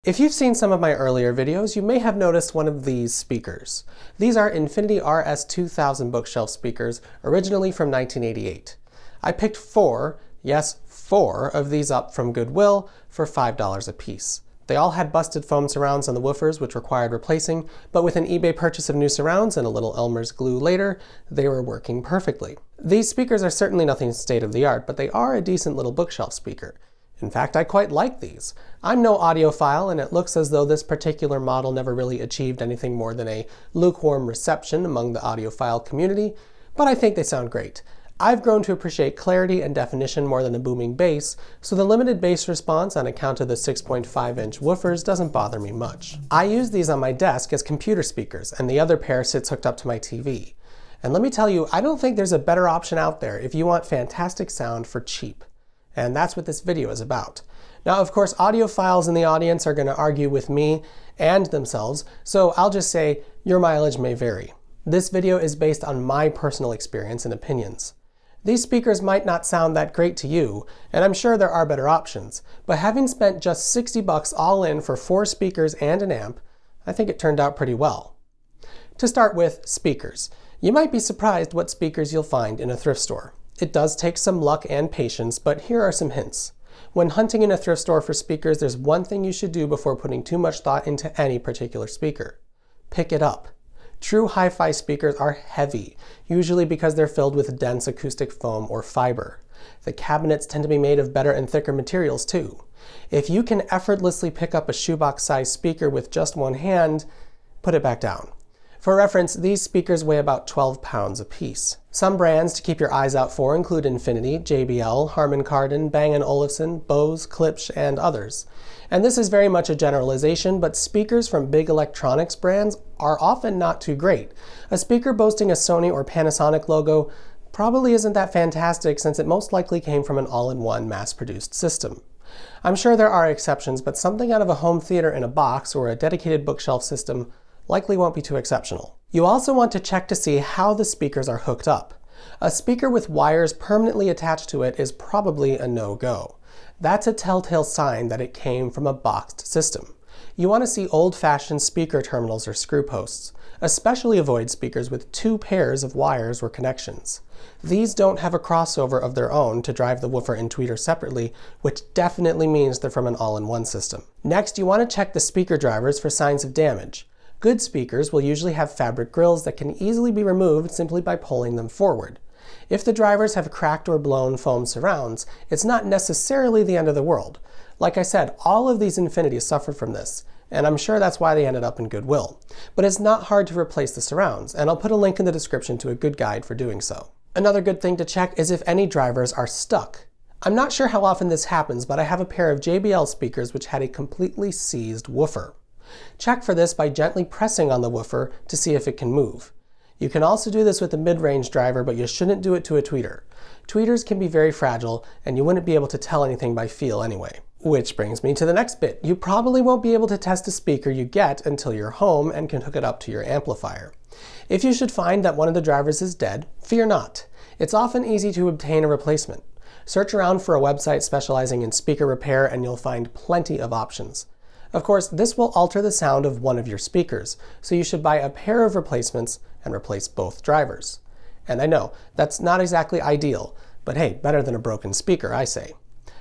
If you've seen some of my earlier videos, you may have noticed one of these speakers. These are Infinity RS2000 bookshelf speakers, originally from 1988. I picked four, yes, four of these up from Goodwill for $5 a piece. They all had busted foam surrounds on the woofers, which required replacing, but with an eBay purchase of new surrounds and a little Elmer's glue later, they were working perfectly. These speakers are certainly nothing state-of-the-art, but they are a decent little bookshelf speaker. In fact, I quite like these. I'm no audiophile, and it looks as though this particular model never really achieved anything more than a lukewarm reception among the audiophile community, but I think they sound great. I've grown to appreciate clarity and definition more than a booming bass, so the limited bass response on account of the 6.5-inch woofers doesn't bother me much. I use these on my desk as computer speakers, and the other pair sits hooked up to my TV. And let me tell you, I don't think there's a better option out there if you want fantastic sound for cheap. And that's what this video is about. Now, of course, audiophiles in the audience are going to argue with me and themselves, so I'll just say your mileage may vary. This video is based on my personal experience and opinions. These speakers might not sound that great to you, and I'm sure there are better options, but having spent just $60 all in for 4 speakers and an amp, I think it turned out pretty well. To start with, speakers. You might be surprised what speakers you'll find in a thrift store. It does take some luck and patience, but here are some hints. When hunting in a thrift store for speakers, there's one thing you should do before putting too much thought into any particular speaker. Pick it up. True hi-fi speakers are heavy, usually because they're filled with dense acoustic foam or fiber. The cabinets tend to be made of better and thicker materials too. If you can effortlessly pick up a shoebox-sized speaker with just one hand, put it back down. For reference, these speakers weigh about 12 pounds apiece. Some brands to keep your eyes out for include Infinity, JBL, Harman Kardon, Bang & Olufsen, Bose, Klipsch, and others. And this is very much a generalization, but speakers from big electronics brands are often not too great. A speaker boasting a Sony or Panasonic logo probably isn't that fantastic, since it most likely came from an all-in-one mass-produced system. I'm sure there are exceptions, but something out of a home theater in a box or a dedicated bookshelf system likely won't be too exceptional. You also want to check to see how the speakers are hooked up. A speaker with wires permanently attached to it is probably a no-go. That's a telltale sign that it came from a boxed system. You want to see old-fashioned speaker terminals or screw posts. Especially avoid speakers with 2 pairs of wires or connections. These don't have a crossover of their own to drive the woofer and tweeter separately, which definitely means they're from an all-in-one system. Next, you want to check the speaker drivers for signs of damage. Good speakers will usually have fabric grills that can easily be removed simply by pulling them forward. If the drivers have cracked or blown foam surrounds, it's not necessarily the end of the world. Like I said, all of these Infinities suffered from this, and I'm sure that's why they ended up in Goodwill. But it's not hard to replace the surrounds, and I'll put a link in the description to a good guide for doing so. Another good thing to check is if any drivers are stuck. I'm not sure how often this happens, but I have a pair of JBL speakers which had a completely seized woofer. Check for this by gently pressing on the woofer to see if it can move. You can also do this with a mid-range driver, but you shouldn't do it to a tweeter. Tweeters can be very fragile, and you wouldn't be able to tell anything by feel anyway. Which brings me to the next bit. You probably won't be able to test a speaker you get until you're home and can hook it up to your amplifier. If you should find that one of the drivers is dead, fear not. It's often easy to obtain a replacement. Search around for a website specializing in speaker repair and you'll find plenty of options. Of course, this will alter the sound of one of your speakers, so you should buy a pair of replacements and replace both drivers. And I know, that's not exactly ideal, but hey, better than a broken speaker, I say.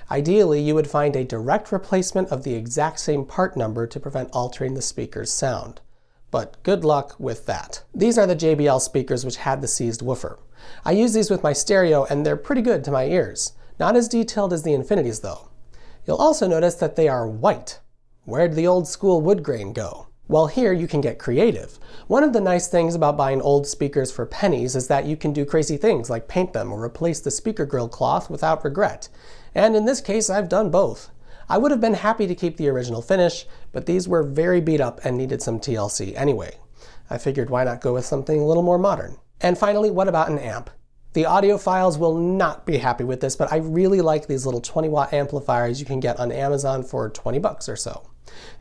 Ideally, you would find a direct replacement of the exact same part number to prevent altering the speaker's sound. But good luck with that. These are the JBL speakers which had the seized woofer. I use these with my stereo and they're pretty good to my ears. Not as detailed as the Infinities though. You'll also notice that they are white. Where'd the old school wood grain go? Well, here you can get creative. One of the nice things about buying old speakers for pennies is that you can do crazy things like paint them or replace the speaker grill cloth without regret. And in this case, I've done both. I would have been happy to keep the original finish, but these were very beat up and needed some TLC anyway. I figured why not go with something a little more modern. And finally, what about an amp? The audiophiles will not be happy with this, but I really like these little 20-watt amplifiers you can get on Amazon for 20 bucks or so.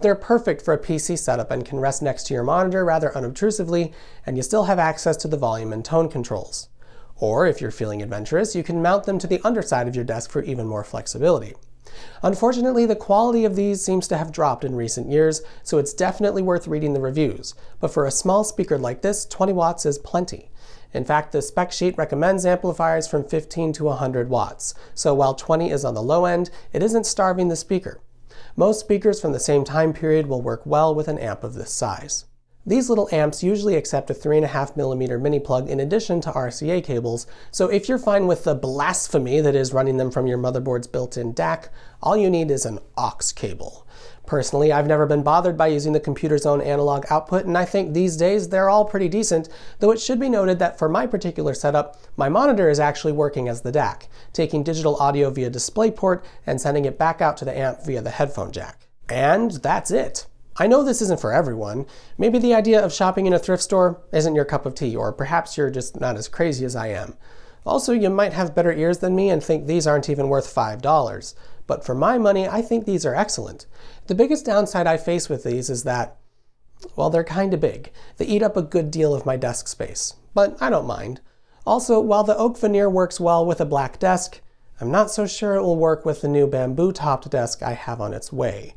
They're perfect for a PC setup and can rest next to your monitor rather unobtrusively, and you still have access to the volume and tone controls. Or if you're feeling adventurous, you can mount them to the underside of your desk for even more flexibility. Unfortunately, the quality of these seems to have dropped in recent years, so it's definitely worth reading the reviews. But for a small speaker like this, 20 watts is plenty. In fact, the spec sheet recommends amplifiers from 15 to 100 watts, so while 20 is on the low end, it isn't starving the speaker. Most speakers from the same time period will work well with an amp of this size. These little amps usually accept a 3.5mm mini plug in addition to RCA cables, so if you're fine with the blasphemy that is running them from your motherboard's built-in DAC, all you need is an aux cable. Personally, I've never been bothered by using the computer's own analog output, and I think these days they're all pretty decent, though it should be noted that for my particular setup, my monitor is actually working as the DAC, taking digital audio via DisplayPort and sending it back out to the amp via the headphone jack. And that's it! I know this isn't for everyone. Maybe the idea of shopping in a thrift store isn't your cup of tea, or perhaps you're just not as crazy as I am. Also, you might have better ears than me and think these aren't even worth $5. But for my money, I think these are excellent. The biggest downside I face with these is that, well, they're kinda big. They eat up a good deal of my desk space, but I don't mind. Also, while the oak veneer works well with a black desk, I'm not so sure it will work with the new bamboo-topped desk I have on its way.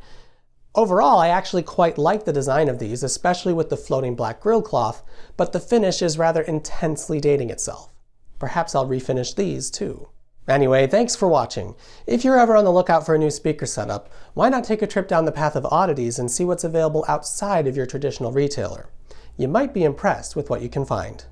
Overall, I actually quite like the design of these, especially with the floating black grill cloth, but the finish is rather intensely dating itself. Perhaps I'll refinish these too. Anyway, thanks for watching. If you're ever on the lookout for a new speaker setup, why not take a trip down the path of oddities and see what's available outside of your traditional retailer? You might be impressed with what you can find.